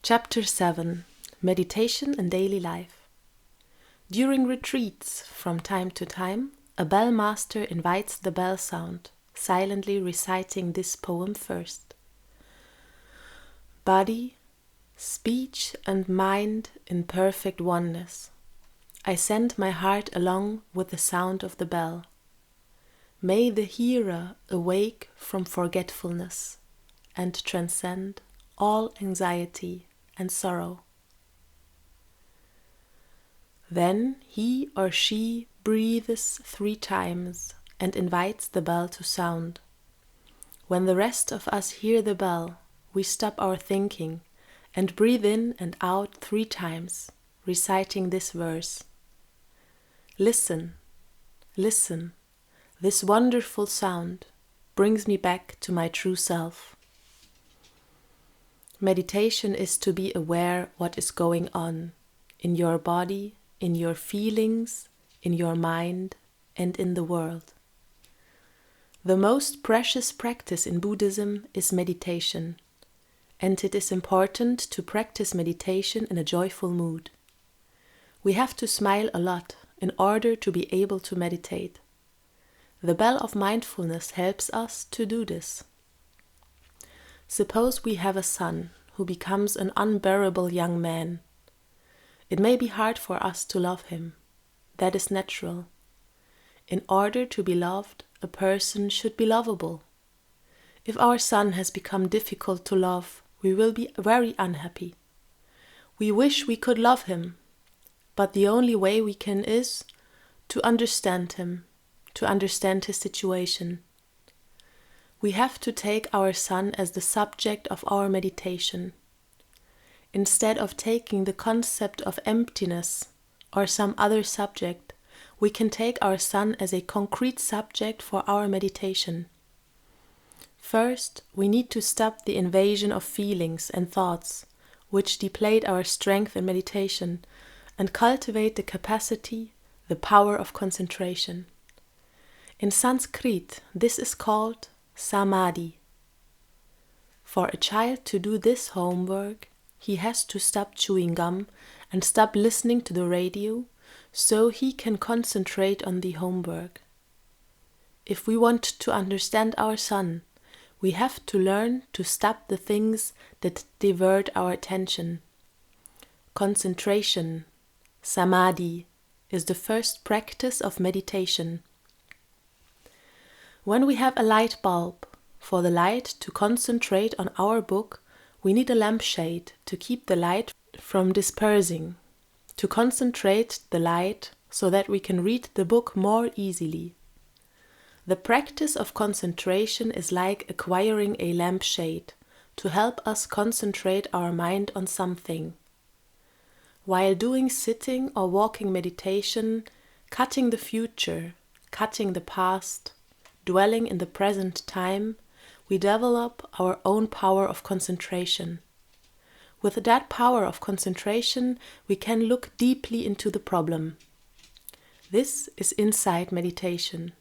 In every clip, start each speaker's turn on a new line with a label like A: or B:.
A: Chapter 7. Meditation and Daily Life. During retreats, from time to time, a bell master invites the bell sound, silently reciting this poem first. Body, speech and mind in perfect oneness. I send my heart along with the sound of the bell. May the hearer awake from forgetfulness and transcend all anxiety and sorrow. Then he or she breathes 3 times and invites the bell to sound. When the rest of us hear the bell, we stop our thinking and breathe in and out 3 times, reciting this verse. Listen, listen, this wonderful sound brings me back to my true self. Meditation is to be aware what is going on in your body, in your feelings, in your mind, and in the world. The most precious practice in Buddhism is meditation, and it is important to practice meditation in a joyful mood. We have to smile a lot in order to be able to meditate. The bell of mindfulness helps us to do this. Suppose we have a son who becomes an unbearable young man. It may be hard for us to love him. That is natural. In order to be loved, a person should be lovable. If our son has become difficult to love, we will be very unhappy. We wish we could love him, but the only way we can is to understand him, to understand his situation. We have to take our son as the subject of our meditation. Instead of taking the concept of emptiness or some other subject, we can take our son as a concrete subject for our meditation. First, we need to stop the invasion of feelings and thoughts, which deplete our strength in meditation, and cultivate the capacity, the power of concentration. In Sanskrit, this is called samadhi. For a child to do this homework, he has to stop chewing gum and stop listening to the radio so he can concentrate on the homework. If we want to understand our son, we have to learn to stop the things that divert our attention. Concentration, samadhi, is the first practice of meditation. When we have a light bulb, for the light to concentrate on our book, we need a lampshade to keep the light from dispersing, to concentrate the light so that we can read the book more easily. The practice of concentration is like acquiring a lampshade to help us concentrate our mind on something. While doing sitting or walking meditation, cutting the future, cutting the past, dwelling in the present time, we develop our own power of concentration. With that power of concentration, we can look deeply into the problem. This is insight meditation.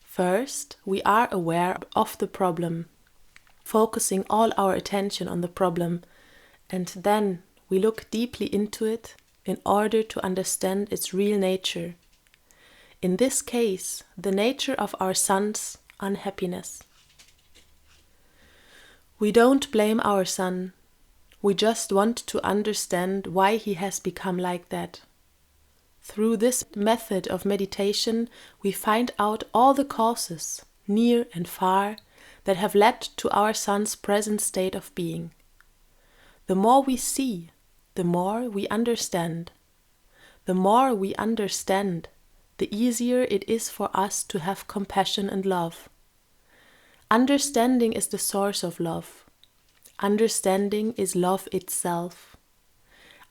A: First, we are aware of the problem, focusing all our attention on the problem, and then we look deeply into it in order to understand its real nature. In this case, the nature of our son's unhappiness. We don't blame our son. We just want to understand why he has become like that. Through this method of meditation, we find out all the causes, near and far, that have led to our son's present state of being. The more we see, the more we understand. The more we understand, the easier it is for us to have compassion and love. Understanding is the source of love. Understanding is love itself.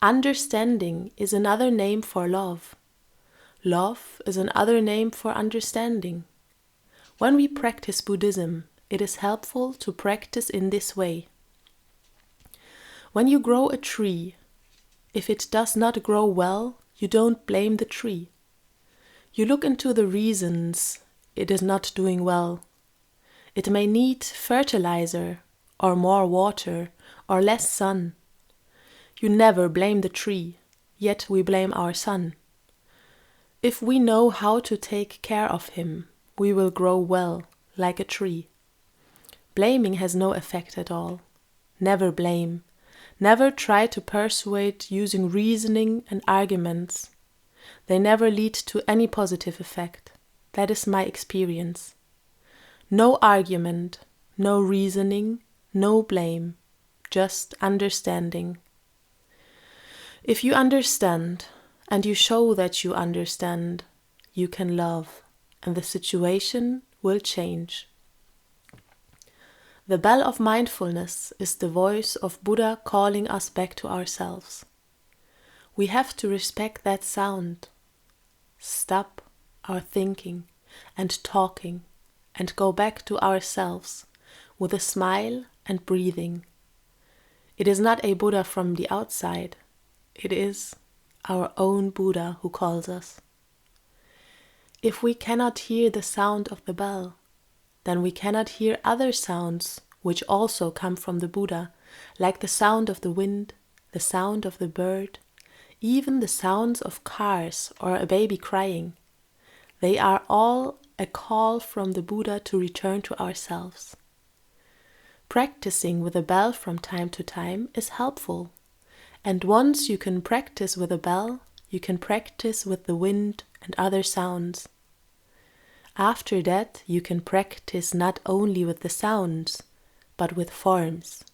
A: Understanding is another name for love. Love is another name for understanding. When we practice Buddhism, it is helpful to practice in this way. When you grow a tree, if it does not grow well, you don't blame the tree. You look into the reasons it is not doing well. It may need fertilizer, or more water, or less sun, You never blame the tree, yet we blame our sun. If we know how to take care of him, we will grow well, like a tree. Blaming has no effect at all. Never blame. Never try to persuade using reasoning and arguments. They never lead to any positive effect. That is my experience. No argument, no reasoning, no blame, just understanding. If you understand, and you show that you understand, you can love, and the situation will change. The bell of mindfulness is the voice of Buddha calling us back to ourselves. We have to respect that sound. Stop our thinking and talking and go back to ourselves with a smile and breathing. It is not a Buddha from the outside. It is our own Buddha who calls us. If we cannot hear the sound of the bell, then we cannot hear other sounds which also come from the Buddha, like the sound of the wind, the sound of the bird, even the sounds of cars or a baby crying. They are all a call from the Buddha to return to ourselves. Practicing with a bell from time to time is helpful, and once you can practice with a bell, you can practice with the wind and other sounds. After that, you can practice not only with the sounds, but with forms.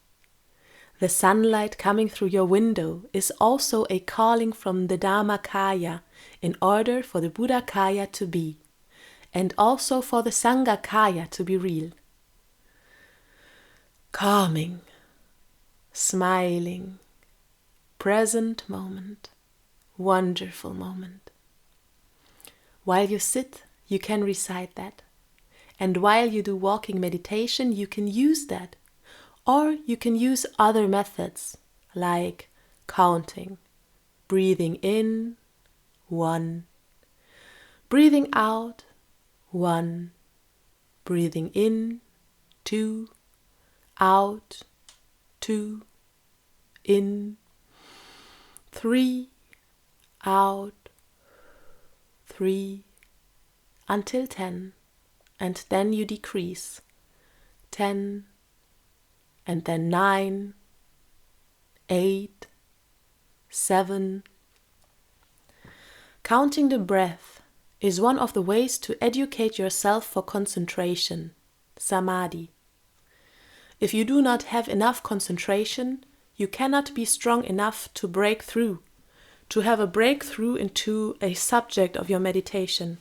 A: The sunlight coming through your window is also a calling from the Dhammakaya in order for the Buddhakaya to be, and also for the Sanghakaya to be real. Calming, smiling, present moment, wonderful moment. While you sit, you can recite that. And while you do walking meditation, you can use that. Or you can use other methods, like counting. Breathing in, 1. Breathing out, 1. Breathing in, 2. Out, 2. In, 3. Out, 3. Until 10, and then you decrease. 10, and then 9, 8, 7. Counting the breath is one of the ways to educate yourself for concentration, samadhi. If you do not have enough concentration, you cannot be strong enough to break through, to have a breakthrough into a subject of your meditation.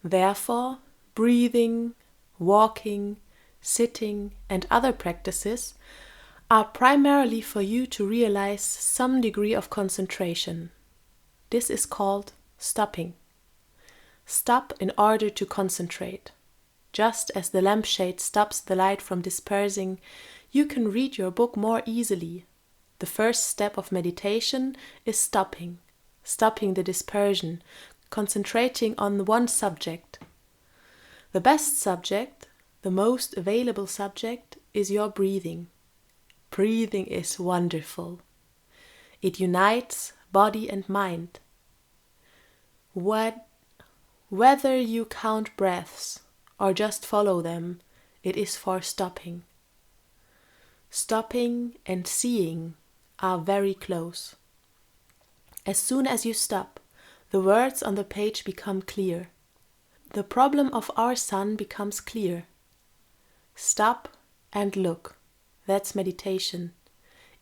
A: Therefore, breathing, walking, sitting, and other practices are primarily for you to realize some degree of concentration. This is called stopping. Stop in order to concentrate. Just as the lampshade stops the light from dispersing, you can read your book more easily. The first step of meditation is stopping the dispersion, concentrating on one subject. The best subject, the most available subject, is your breathing. Breathing is wonderful. It unites body and mind. Whether you count breaths or just follow them, it is for stopping. Stopping and seeing are very close. As soon as you stop, the words on the page become clear. The problem of our sun becomes clear. Stop and look. That's meditation.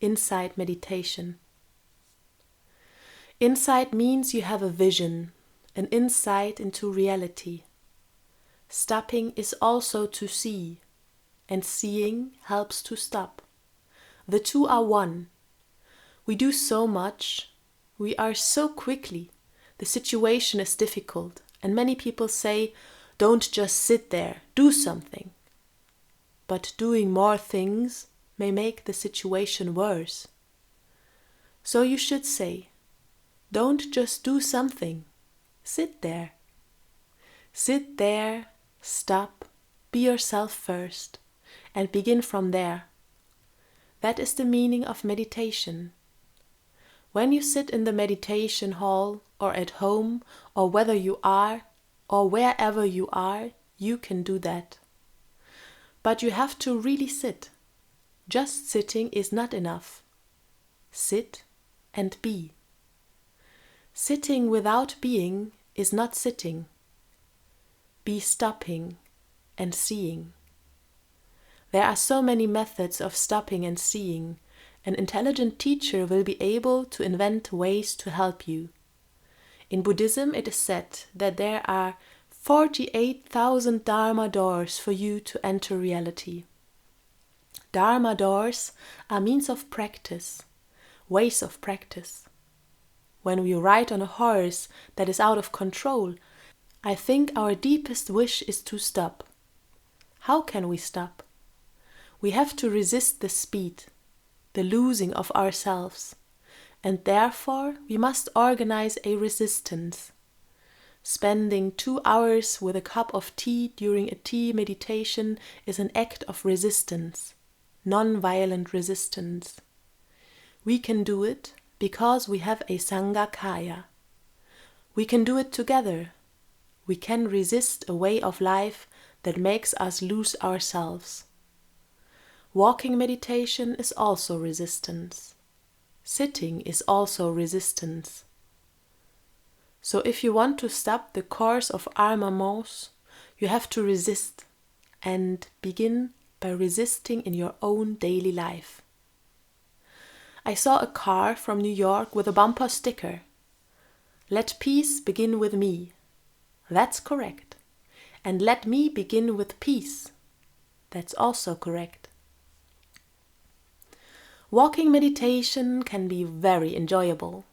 A: Insight meditation. Insight means you have a vision, an insight into reality. Stopping is also to see, and seeing helps to stop. The two are one. We do so much. We are so quickly. The situation is difficult, and many people say, don't just sit there, do something. But doing more things may make the situation worse. So you should say, don't just do something, sit there. Sit there, stop, be yourself first, and begin from there. That is the meaning of meditation. When you sit in the meditation hall or at home or whether you are or wherever you are, you can do that. But you have to really sit. Just sitting is not enough. Sit and be. Sitting without being is not sitting. Be stopping and seeing. There are so many methods of stopping and seeing. An intelligent teacher will be able to invent ways to help you. In Buddhism, it is said that there are 48,000 Dharma doors for you to enter reality. Dharma doors are means of practice, ways of practice. When we ride on a horse that is out of control, I think our deepest wish is to stop. How can we stop? We have to resist the speed, the losing of ourselves, and therefore we must organize a resistance. Spending 2 hours with a cup of tea during a tea meditation is an act of resistance, non-violent resistance. We can do it because we have a Sangha-kaya. We can do it together. We can resist a way of life that makes us lose ourselves. Walking meditation is also resistance. Sitting is also resistance. So if you want to stop the course of armaments, you have to resist and begin by resisting in your own daily life. I saw a car from New York with a bumper sticker. Let peace begin with me. That's correct. And let me begin with peace. That's also correct. Walking meditation can be very enjoyable.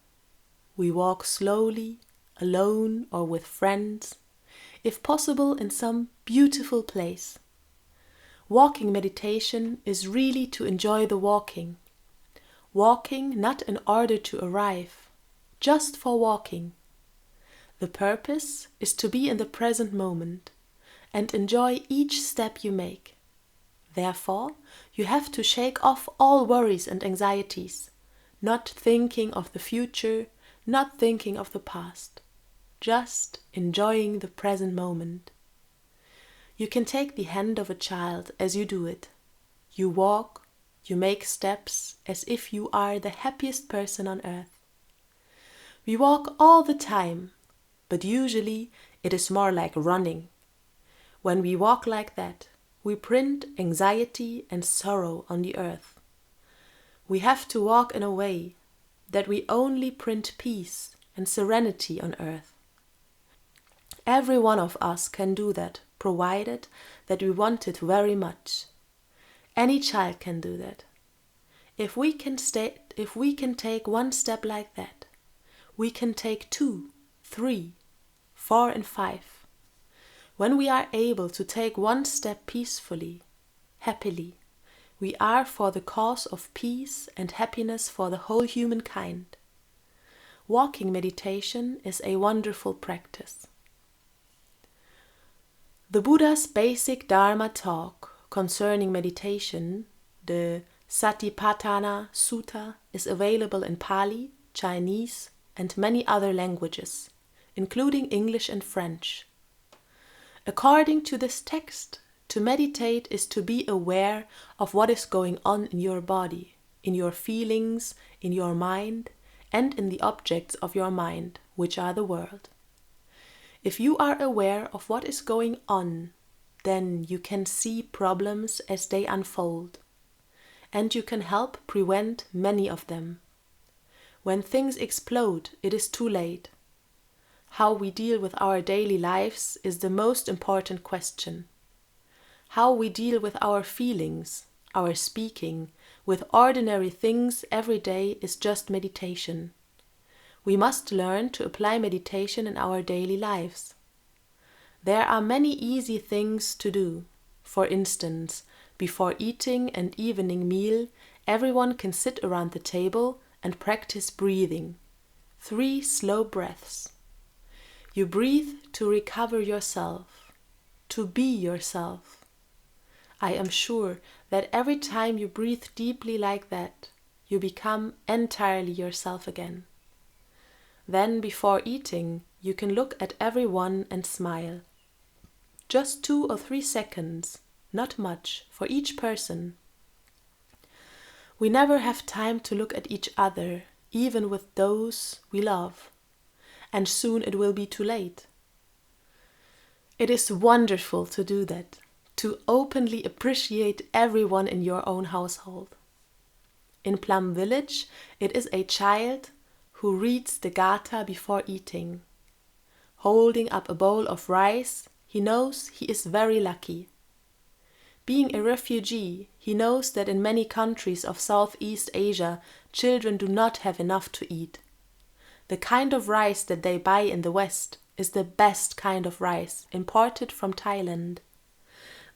A: We walk slowly, alone or with friends, if possible in some beautiful place. Walking meditation is really to enjoy the walking. Walking not in order to arrive, just for walking. The purpose is to be in the present moment and enjoy each step you make. Therefore, you have to shake off all worries and anxieties, not thinking of the future, not thinking of the past, just enjoying the present moment. You can take the hand of a child as you do it. You walk, you make steps as if you are the happiest person on earth. We walk all the time, but usually it is more like running. When we walk like that, we print anxiety and sorrow on the earth. We have to walk in a way that we only print peace and serenity on earth. Every one of us can do that, provided that we want it very much. Any child can do that. If we can take one step like that, we can take 2, 3, 4 and 5. When we are able to take one step peacefully, happily, we are for the cause of peace and happiness for the whole humankind. Walking meditation is a wonderful practice. The Buddha's basic Dharma talk concerning meditation, the Satipatthana Sutta, is available in Pali, Chinese, and many other languages, including English and French. According to this text, to meditate is to be aware of what is going on in your body, in your feelings, in your mind, and in the objects of your mind, which are the world. If you are aware of what is going on, then you can see problems as they unfold, and you can help prevent many of them. When things explode, it is too late. How we deal with our daily lives is the most important question. How we deal with our feelings, our speaking, with ordinary things every day is just meditation. We must learn to apply meditation in our daily lives. There are many easy things to do. For instance, before eating an evening meal, everyone can sit around the table and practice breathing. 3 slow breaths. You breathe to recover yourself, to be yourself. I am sure that every time you breathe deeply like that, you become entirely yourself again. Then, before eating, you can look at everyone and smile. Just 2 or 3 seconds, not much, for each person. We never have time to look at each other, even with those we love, and soon it will be too late. It is wonderful to do that, to openly appreciate everyone in your own household. In Plum Village, it is a child who reads the Gatha before eating. Holding up a bowl of rice, he knows he is very lucky. Being a refugee, he knows that in many countries of Southeast Asia, children do not have enough to eat. The kind of rice that they buy in the West is the best kind of rice, imported from Thailand.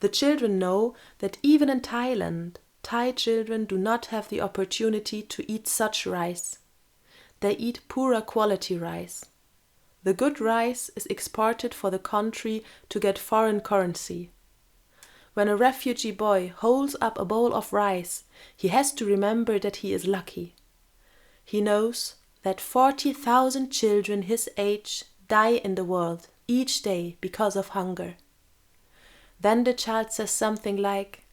A: The children know that even in Thailand, Thai children do not have the opportunity to eat such rice. They eat poorer quality rice. The good rice is exported for the country to get foreign currency. When a refugee boy holds up a bowl of rice, he has to remember that he is lucky. He knows that 40,000 children his age die in the world each day because of hunger. Then the child says something like,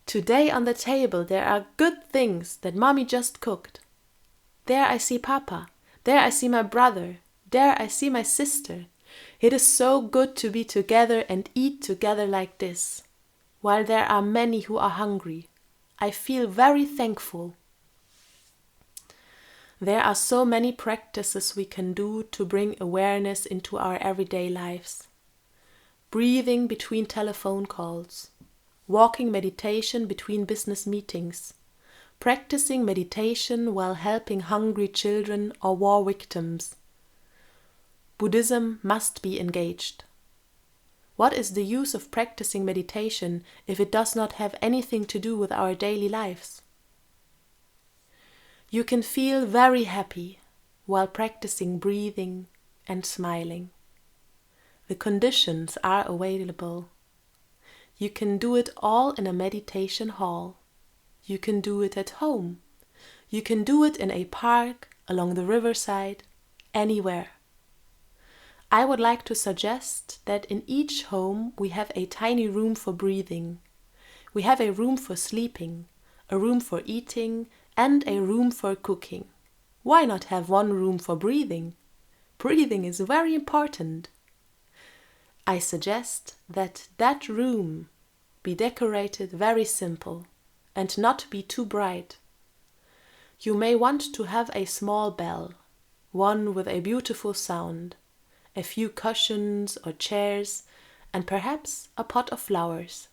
A: "Today on the table there are good things that mommy just cooked. There I see Papa, there I see my brother, there I see my sister. It is so good to be together and eat together like this, while there are many who are hungry. I feel very thankful." There are so many practices we can do to bring awareness into our everyday lives. Breathing between telephone calls, walking meditation between business meetings, practicing meditation while helping hungry children or war victims. Buddhism must be engaged. What is the use of practicing meditation if it does not have anything to do with our daily lives? You can feel very happy while practicing breathing and smiling. The conditions are available. You can do it all in a meditation hall. You can do it at home. You can do it in a park, along the riverside, anywhere. I would like to suggest that in each home we have a tiny room for breathing. We have a room for sleeping, a room for eating, and a room for cooking. Why not have one room for breathing? Breathing is very important. I suggest that that room be decorated very simple and not be too bright. You may want to have a small bell, one with a beautiful sound, a few cushions or chairs, and perhaps a pot of flowers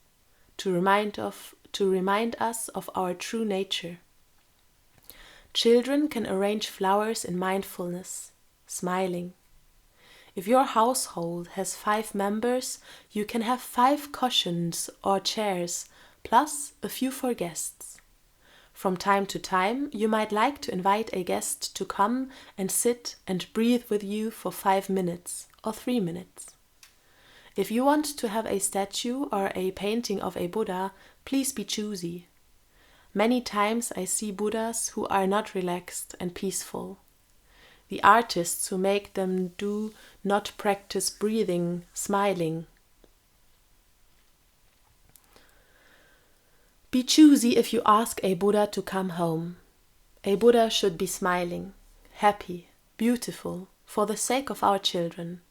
A: to remind us of our true nature. Children can arrange flowers in mindfulness, smiling. If your household has 5 members, you can have 5 cushions or chairs, plus a few for guests. From time to time, you might like to invite a guest to come and sit and breathe with you for 5 minutes or 3 minutes. If you want to have a statue or a painting of a Buddha, please be choosy. Many times I see Buddhas who are not relaxed and peaceful. The artists who make them do not practice breathing, smiling. Be choosy if you ask a Buddha to come home. A Buddha should be smiling, happy, beautiful, for the sake of our children.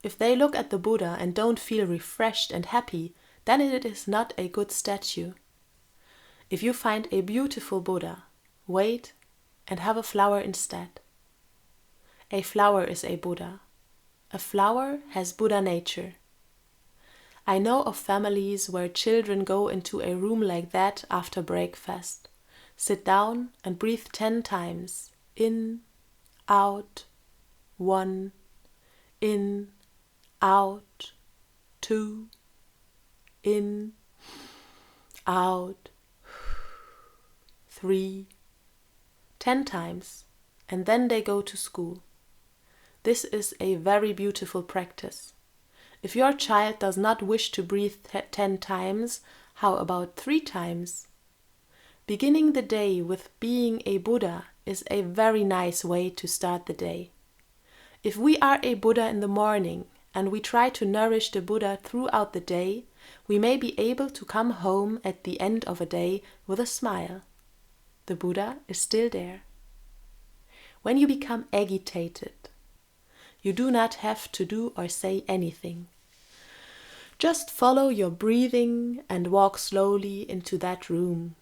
A: If they look at the Buddha and don't feel refreshed and happy, then it is not a good statue. If you find a beautiful Buddha, wait and have a flower instead. A flower is a Buddha. A flower has Buddha nature. I know of families where children go into a room like that after breakfast, sit down and breathe 10 times, in, out, 1, in, out, 2, in, out, 3, 10 times, and then they go to school. This is a very beautiful practice. If your child does not wish to breathe 10 times, how about 3 times? Beginning the day with being a Buddha is a very nice way to start the day. If we are a Buddha in the morning and we try to nourish the Buddha throughout the day, we may be able to come home at the end of a day with a smile. The Buddha is still there. When you become agitated, you do not have to do or say anything. Just follow your breathing and walk slowly into that room.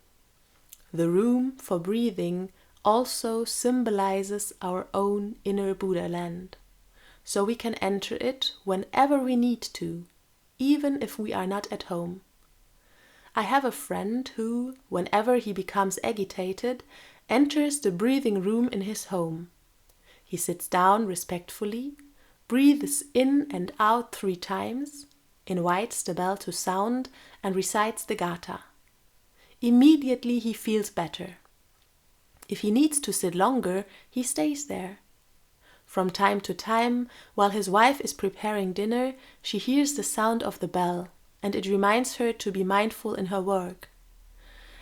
A: The room for breathing also symbolizes our own inner Buddha land, so we can enter it whenever we need to, even if we are not at home. I have a friend who, whenever he becomes agitated, enters the breathing room in his home. He sits down respectfully, breathes in and out 3 times, invites the bell to sound, and recites the Gatha. Immediately he feels better. If he needs to sit longer, he stays there. From time to time, while his wife is preparing dinner, she hears the sound of the bell, and it reminds her to be mindful in her work.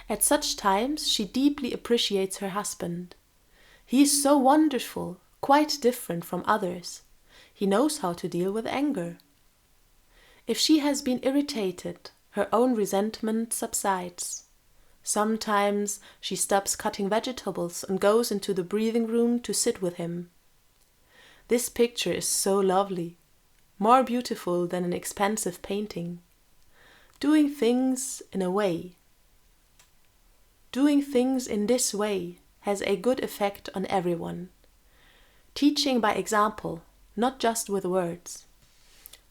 A: At such times, she deeply appreciates her husband. He is so wonderful, quite different from others. He knows how to deal with anger. If she has been irritated, her own resentment subsides. Sometimes she stops cutting vegetables and goes into the breathing room to sit with him. This picture is so lovely, more beautiful than an expensive painting. Doing things in this way has a good effect on everyone. Teaching by example, not just with words.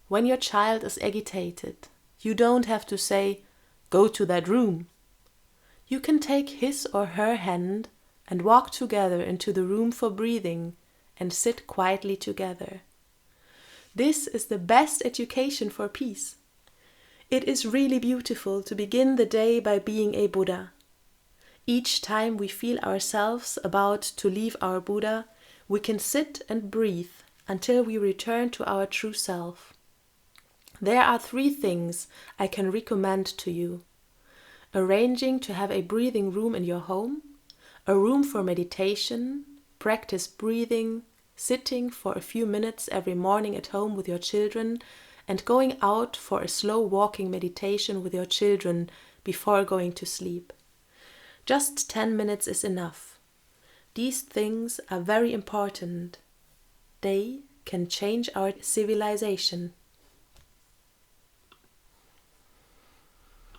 A: When your child is agitated, you don't have to say, "Go to that room." You can take his or her hand and walk together into the room for breathing and sit quietly together. This is the best education for peace. It is really beautiful to begin the day by being a Buddha. Each time we feel ourselves about to leave our Buddha, we can sit and breathe until we return to our true self. There are 3 things I can recommend to you. Arranging to have a breathing room in your home, a room for meditation, practice breathing, sitting for a few minutes every morning at home with your children, and going out for a slow walking meditation with your children before going to sleep. Just 10 minutes is enough. These things are very important. They can change our civilization.